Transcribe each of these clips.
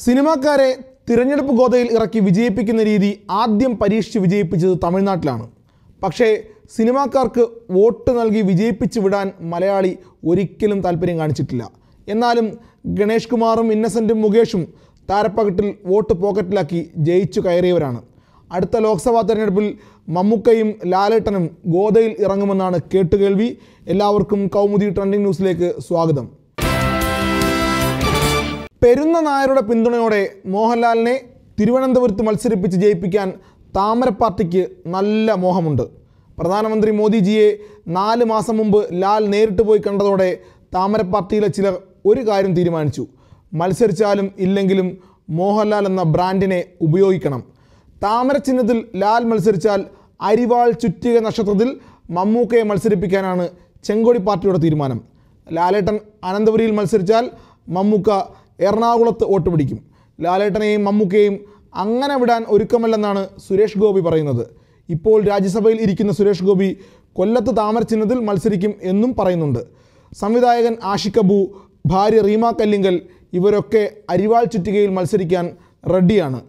സിനിമാക്കാരെ തിരഞ്ഞെടുപ്പ് ഗോതയിൽ ഇറക്കി വിജയിപ്പിക്കുന്ന രീതി ആദ്യം പരീക്ഷിച്ച് വിജയിപ്പിച്ചത് തമിഴ്നാട്ടിലാണ്. പക്ഷേ സിനിമാക്കാർക്ക് വോട്ട് നൽകി വിജയിപ്പിച്ച് വിടാൻ മലയാളി ഒരിക്കലും താല്പര്യം കാണിച്ചിട്ടില്ല. എന്നാലും ഗണേഷ് കുമാറും ഇന്നസെൻറ്റും മുകേഷും താരപ്പകട്ടിൽ വോട്ട് പോക്കറ്റിലാക്കി ജയിച്ചു കയറിയവരാണ്. അടുത്ത ലോക്സഭാ തെരഞ്ഞെടുപ്പിൽ മമ്മൂക്കയും ലാലേട്ടനും ഗോതയിൽ ഇറങ്ങുമെന്നാണ് കേട്ടുകേൾവി. എല്ലാവർക്കും കൗമുദി ട്രെൻഡിംഗ് ന്യൂസിലേക്ക് സ്വാഗതം. പെരുന്ന നായരുടെ പിന്തുണയോടെ മോഹൻലാലിനെ തിരുവനന്തപുരത്ത് മത്സരിപ്പിച്ച് ജയിപ്പിക്കാൻ താമര പാർട്ടിക്ക് നല്ല മോഹമുണ്ട്. പ്രധാനമന്ത്രി മോദിജിയെ 4 മാസം മുമ്പ് ലാൽ നേരിട്ട് പോയി കണ്ടതോടെ താമര പാർട്ടിയിലെ ചിലർ ഒരു കാര്യം തീരുമാനിച്ചു: മത്സരിച്ചാലും ഇല്ലെങ്കിലും മോഹൻലാൽ എന്ന ബ്രാൻഡിനെ ഉപയോഗിക്കണം. താമര ചിഹ്നത്തിൽ ലാൽ മത്സരിച്ചാൽ അരിവാൾ ചുറ്റിക നക്ഷത്രത്തിൽ മമ്മൂക്കയെ മത്സരിപ്പിക്കാനാണ് ചെങ്കൊടി പാർട്ടിയുടെ തീരുമാനം. ലാലേട്ടൻ അനന്തപുരിയിൽ മത്സരിച്ചാൽ മമ്മൂക്ക എറണാകുളത്ത് വോട്ട് പിടിക്കും. ലാലേട്ടനെയും മമ്മൂക്കയെയും അങ്ങനെ വിടാൻ ഒരുക്കമല്ലെന്നാണ് സുരേഷ് ഗോപി പറയുന്നത്. ഇപ്പോൾ രാജ്യസഭയിൽ ഇരിക്കുന്ന സുരേഷ് ഗോപി കൊല്ലത്ത് താമര ചിഹ്നത്തിൽ മത്സരിക്കും എന്നും പറയുന്നുണ്ട്. സംവിധായകൻ ആഷിഖ് അബു, ഭാര്യ റീമ കല്ലിങ്കൽ ഇവരൊക്കെ അരിവാൾ ചുറ്റികയിൽ മത്സരിക്കാൻ റെഡിയാണ്.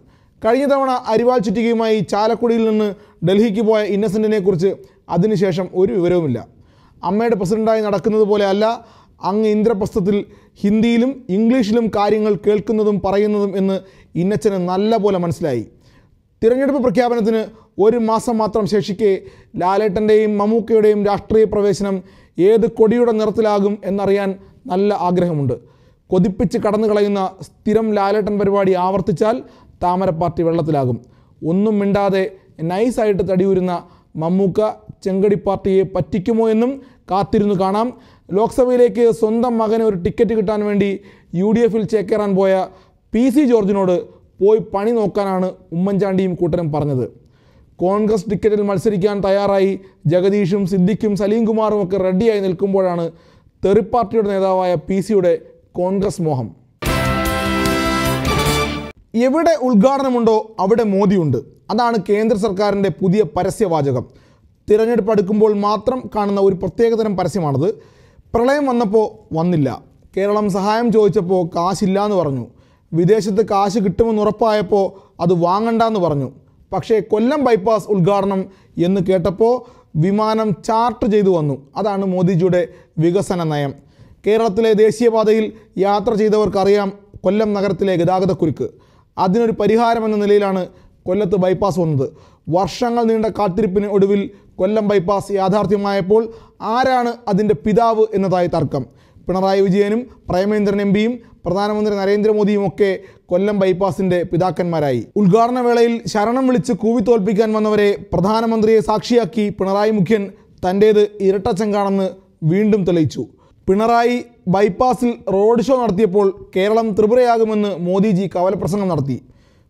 കഴിഞ്ഞ തവണ അരിവാൾ ചുറ്റികയുമായി ചാലക്കുടിയിൽ നിന്ന് ഡൽഹിക്ക് പോയ ഇന്നസെൻറ്റിനെ കുറിച്ച് അതിനുശേഷം ഒരു വിവരവുമില്ല. അമ്മയുടെ പ്രസിഡൻ്റായി നടക്കുന്നത് പോലെ അല്ല അങ്ങ് ഇന്ദ്രപ്രസ്ഥത്തിൽ ഹിന്ദിയിലും ഇംഗ്ലീഷിലും കാര്യങ്ങൾ കേൾക്കുന്നതും പറയുന്നതും എന്ന് ഇന്നച്ചന് നല്ല പോലെ മനസ്സിലായി. തിരഞ്ഞെടുപ്പ് പ്രഖ്യാപനത്തിന് 1 മാസം മാത്രം ശേഷിക്കെ ലാലേട്ടൻ്റെയും മമ്മൂക്കയുടെയും രാഷ്ട്രീയ പ്രവേശനം ഏത് കൊടിയുടെ നിറത്തിലാകും എന്നറിയാൻ നല്ല ആഗ്രഹമുണ്ട്. കൊതിപ്പിച്ച് കടന്നു കളയുന്ന സ്ഥിരം ലാലേട്ടൻ പരിപാടി ആവർത്തിച്ചാൽ താമര പാർട്ടി വെള്ളത്തിലാകും. ഒന്നും മിണ്ടാതെ നൈസായിട്ട് തടിയൂരുന്ന മമ്മൂക്ക ചെങ്കടി പാർട്ടിയെ പറ്റിക്കുമോ എന്നും കാത്തിരുന്നു കാണാം. ലോക്സഭയിലേക്ക് സ്വന്തം മകന് ഒരു ടിക്കറ്റ് കിട്ടാൻ വേണ്ടി UDFൽ ചേക്കേറാൻ പോയ PC ജോർജിനോട് പോയി പണി നോക്കാനാണ് ഉമ്മൻചാണ്ടിയും കൂട്ടരും പറഞ്ഞത്. കോൺഗ്രസ് ടിക്കറ്റിൽ മത്സരിക്കാൻ തയ്യാറായി ജഗദീഷും സിദ്ദിഖും സലീം കുമാറും ഒക്കെ റെഡിയായി നിൽക്കുമ്പോഴാണ് തെറിപ്പാർട്ടിയുടെ നേതാവായ PCയുടെ കോൺഗ്രസ് മോഹം. എവിടെ ഉദ്ഘാടനമുണ്ടോ അവിടെ മോദിയുണ്ട്. അതാണ് കേന്ദ്ര സർക്കാരിൻ്റെ പുതിയ പരസ്യവാചകം. തിരഞ്ഞെടുപ്പ് അടുക്കുമ്പോൾ മാത്രം കാണുന്ന ഒരു പ്രത്യേകതരം പരസ്യമാണത്. പ്രളയം വന്നപ്പോൾ വന്നില്ല, കേരളം സഹായം ചോദിച്ചപ്പോൾ കാശില്ല എന്ന് പറഞ്ഞു, വിദേശത്ത് കാശ് കിട്ടുമെന്ന് ഉറപ്പായപ്പോൾ അത് വാങ്ങണ്ടെന്ന് പറഞ്ഞു. പക്ഷേ കൊല്ലം ബൈപ്പാസ് ഉദ്ഘാടനം എന്ന് കേട്ടപ്പോൾ വിമാനം ചാർട്ട് ചെയ്തു വന്നു. അതാണ് മോദിജിയുടെ വികസന നയം. കേരളത്തിലെ ദേശീയപാതയിൽ യാത്ര ചെയ്തവർക്കറിയാം കൊല്ലം നഗരത്തിലെ ഗതാഗതക്കുരുക്ക്. അതിനൊരു പരിഹാരമെന്ന നിലയിലാണ് കൊല്ലത്ത് ബൈപ്പാസ് വന്നത്. വർഷങ്ങൾ നീണ്ട കാത്തിരിപ്പിന് ഒടുവിൽ കൊല്ലം ബൈപ്പാസ് യാഥാർത്ഥ്യമായപ്പോൾ ആരാണ് അതിൻ്റെ പിതാവ് എന്നതായി തർക്കം. പിണറായി വിജയനും പ്രേമേന്ദ്രൻ MPയും പ്രധാനമന്ത്രി നരേന്ദ്രമോദിയും ഒക്കെ കൊല്ലം ബൈപ്പാസിൻ്റെ പിതാക്കന്മാരായി. ഉദ്ഘാടന വേളയിൽ ശരണം വിളിച്ച് കൂവിത്തോൽപ്പിക്കാൻ വന്നവരെ പ്രധാനമന്ത്രിയെ സാക്ഷിയാക്കി പിണറായി മുഖ്യൻ തൻ്റേത് ഇരട്ടച്ചങ്കാണെന്ന് വീണ്ടും തെളിയിച്ചു. പിണറായി ബൈപ്പാസിൽ റോഡ് ഷോ നടത്തിയപ്പോൾ കേരളം ത്രിപുരയാകുമെന്ന് മോദിജി കവലപ്രസംഗം നടത്തി.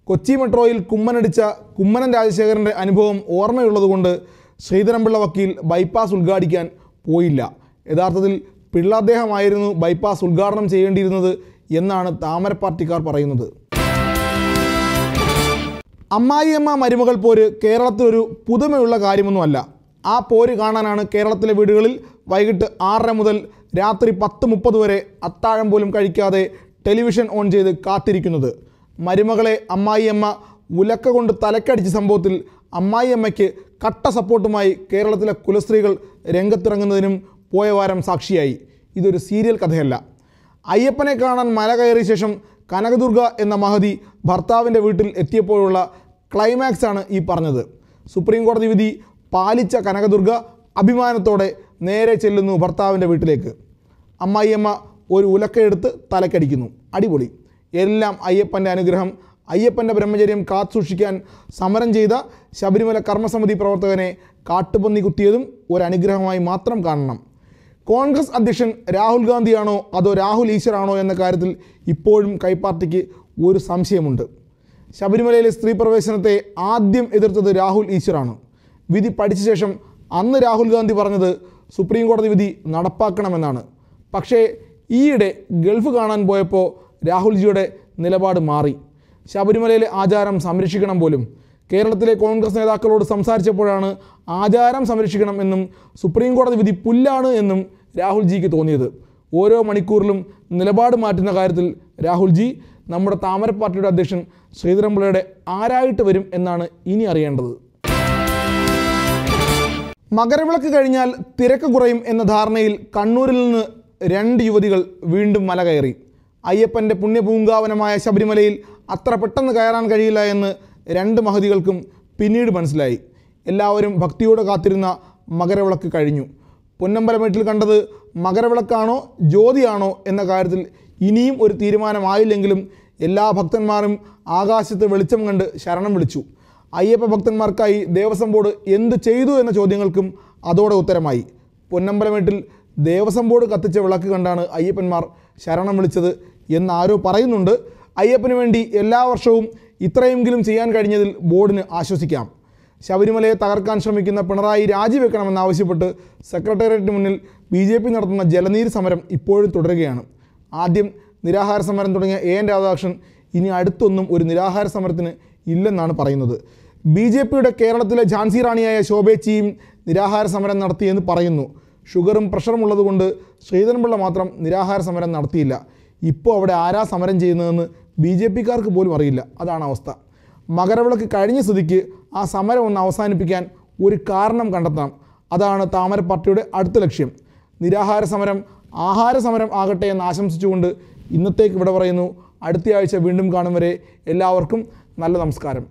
കൊച്ചി മെട്രോയിൽ കുമ്മനടിച്ച കുമ്മനം രാജശേഖരൻ്റെ അനുഭവം ഓർമ്മയുള്ളതുകൊണ്ട് ശ്രീധരൻപിള്ള വക്കീൽ ബൈപ്പാസ് ഉദ്ഘാടിക്കാൻ പോയില്ല. യഥാർത്ഥത്തിൽ പിള്ള അദ്ദേഹമായിരുന്നു ബൈപ്പാസ് ഉദ്ഘാടനം ചെയ്യേണ്ടിയിരുന്നത് എന്നാണ് താമര പാർട്ടിക്കാർ പറയുന്നത്. അമ്മായിയമ്മ മരുമകൾ പോര് കേരളത്തിലൊരു പുതുമയുള്ള കാര്യമൊന്നുമല്ല. ആ പോര് കാണാനാണ് കേരളത്തിലെ വീടുകളിൽ വൈകിട്ട് 6:30 മുതൽ രാത്രി 10:30 വരെ അത്താഴം പോലും കഴിക്കാതെ ടെലിവിഷൻ ഓൺ ചെയ്ത് കാത്തിരിക്കുന്നത്. മരുമകളെ അമ്മായിയമ്മ ഉലക്ക കൊണ്ട് തലക്കടിച്ച സംഭവത്തിൽ അമ്മായിയമ്മയ്ക്ക് കട്ട സപ്പോർട്ടുമായി കേരളത്തിലെ കുലസ്ത്രീകൾ രംഗത്തിറങ്ങുന്നതിനും പോയ വാരം സാക്ഷിയായി. ഇതൊരു സീരിയൽ കഥയല്ല. അയ്യപ്പനെ കാണാൻ മല കയറിയ ശേഷം കനകദുർഗ എന്ന മഹതി ഭർത്താവിൻ്റെ വീട്ടിൽ എത്തിയപ്പോഴുള്ള ക്ലൈമാക്സാണ് ഈ പറഞ്ഞത്. സുപ്രീം കോടതി വിധി പാലിച്ച കനകദുർഗ അഭിമാനത്തോടെ നേരെ ചെല്ലുന്നു ഭർത്താവിൻ്റെ വീട്ടിലേക്ക്. അമ്മായിയമ്മ ഒരു ഉലക്കയെടുത്ത് തലക്കടിക്കുന്നു. അടിപൊളി. എല്ലാം അയ്യപ്പൻ്റെ അനുഗ്രഹം. അയ്യപ്പൻ്റെ ബ്രഹ്മചര്യം കാത്തുസൂക്ഷിക്കാൻ സമരം ചെയ്ത ശബരിമല കർമ്മസമിതി പ്രവർത്തകനെ കാട്ടുപന്നി കുത്തിയതും ഒരനുഗ്രഹമായി മാത്രം കാണണം. കോൺഗ്രസ് അധ്യക്ഷൻ രാഹുൽ ഗാന്ധിയാണോ അതോ രാഹുൽ ഈശ്വറാണോ എന്ന കാര്യത്തിൽ ഇപ്പോഴും കൈപ്പാർട്ടിക്ക് ഒരു സംശയമുണ്ട്. ശബരിമലയിലെ സ്ത്രീ പ്രവേശനത്തെ ആദ്യം എതിർത്തത് രാഹുൽ ഈശ്വറാണ്. വിധി പഠിച്ച ശേഷം അന്ന് രാഹുൽ ഗാന്ധി പറഞ്ഞത് സുപ്രീം കോടതി വിധി നടപ്പാക്കണമെന്നാണ്. പക്ഷേ ഈയിടെ ഗൾഫ് കാണാൻ പോയപ്പോൾ രാഹുൽജിയുടെ നിലപാട് മാറി. ശബരിമലയിലെ ആചാരം സംരക്ഷിക്കണം പോലും. കേരളത്തിലെ കോൺഗ്രസ് നേതാക്കളോട് സംസാരിച്ചപ്പോഴാണ് ആചാരം സംരക്ഷിക്കണം എന്നും സുപ്രീം കോടതി വിധി പുല്ലാണ് എന്നും രാഹുൽജിക്ക് തോന്നിയത്. ഓരോ മണിക്കൂറിലും നിലപാട് മാറ്റുന്ന കാര്യത്തിൽ രാഹുൽജി നമ്മുടെ താമര പാർട്ടിയുടെ അധ്യക്ഷൻ ശ്രീധരൻപിള്ളയുടെ ആരായിട്ട് വരും എന്നാണ് ഇനി അറിയേണ്ടത്. മകരവിളക്ക് കഴിഞ്ഞാൽ തിരക്ക് കുറയും എന്ന ധാരണയിൽ കണ്ണൂരിൽ നിന്ന് 2 യുവതികൾ വീണ്ടും മല കയറി. അയ്യപ്പൻ്റെ പുണ്യപൂങ്കാവനമായ ശബരിമലയിൽ അത്ര പെട്ടെന്ന് കയറാൻ കഴിയില്ല എന്ന് 2 മഹതികൾക്കും പിന്നീട് മനസ്സിലായി. എല്ലാവരും ഭക്തിയോടെ കാത്തിരുന്ന മകരവിളക്ക് കഴിഞ്ഞു. പൊന്നമ്പലമേട്ടിൽ കണ്ടത് മകരവിളക്കാണോ ജ്യോതിയാണോ എന്ന കാര്യത്തിൽ ഇനിയും ഒരു തീരുമാനമായില്ലെങ്കിലും എല്ലാ ഭക്തന്മാരും ആകാശത്ത് വെളിച്ചം കണ്ട് ശരണം വിളിച്ചു. അയ്യപ്പ ഭക്തന്മാർക്കായി ദേവസ്വം ബോർഡ് എന്ത് ചെയ്തു എന്ന ചോദ്യങ്ങൾക്കും അതോടെ ഉത്തരമായി. പൊന്നമ്പലമേട്ടിൽ ദേവസ്വം ബോർഡ് കത്തിച്ച വിളക്ക് കണ്ടാണ് അയ്യപ്പന്മാർ ശരണം വിളിച്ചത് എന്നാരോ പറയുന്നുണ്ട്. അയ്യപ്പന് വേണ്ടി എല്ലാ വർഷവും ഇത്രയെങ്കിലും ചെയ്യാൻ കഴിഞ്ഞതിൽ ബോർഡിന് ആശ്വസിക്കാം. ശബരിമലയെ തകർക്കാൻ ശ്രമിക്കുന്ന പിണറായി രാജിവെക്കണമെന്നാവശ്യപ്പെട്ട് സെക്രട്ടേറിയറ്റിന് മുന്നിൽ BJP നടത്തുന്ന ജലനീര് സമരം ഇപ്പോഴും തുടരുകയാണ്. ആദ്യം നിരാഹാര സമരം തുടങ്ങിയ AN രാധാകൃഷ്ണൻ ഇനി അടുത്തൊന്നും ഒരു നിരാഹാര സമരത്തിന് ഇല്ലെന്നാണ് പറയുന്നത്. BJPയുടെ കേരളത്തിലെ ഝാൻസി റാണിയായ ശോഭേച്ചിയും നിരാഹാര സമരം നടത്തിയെന്ന് പറയുന്നു. ഷുഗറും പ്രഷറും ഉള്ളതുകൊണ്ട് ശ്രീധരൻപിള്ള മാത്രം നിരാഹാര സമരം നടത്തിയില്ല. ഇപ്പോൾ അവിടെ ആരാ സമരം ചെയ്യുന്നതെന്ന് BJPക്കാർക്ക് പോലും അറിയില്ല. അതാണ് അവസ്ഥ. മകരവിളക്ക് കഴിഞ്ഞ സ്ഥിതിക്ക് ആ സമരം ഒന്ന് അവസാനിപ്പിക്കാൻ ഒരു കാരണം കണ്ടെത്തണം. അതാണ് താമര പാർട്ടിയുടെ അടുത്ത ലക്ഷ്യം. നിരാഹാര സമരം ആഹാര സമരം ആകട്ടെ എന്ന് ആശംസിച്ചുകൊണ്ട് ഇന്നത്തേക്ക് ഇവിടെ പറയുന്നു. അടുത്തയാഴ്ച വീണ്ടും കാണും വരെ എല്ലാവർക്കും നല്ല നമസ്കാരം.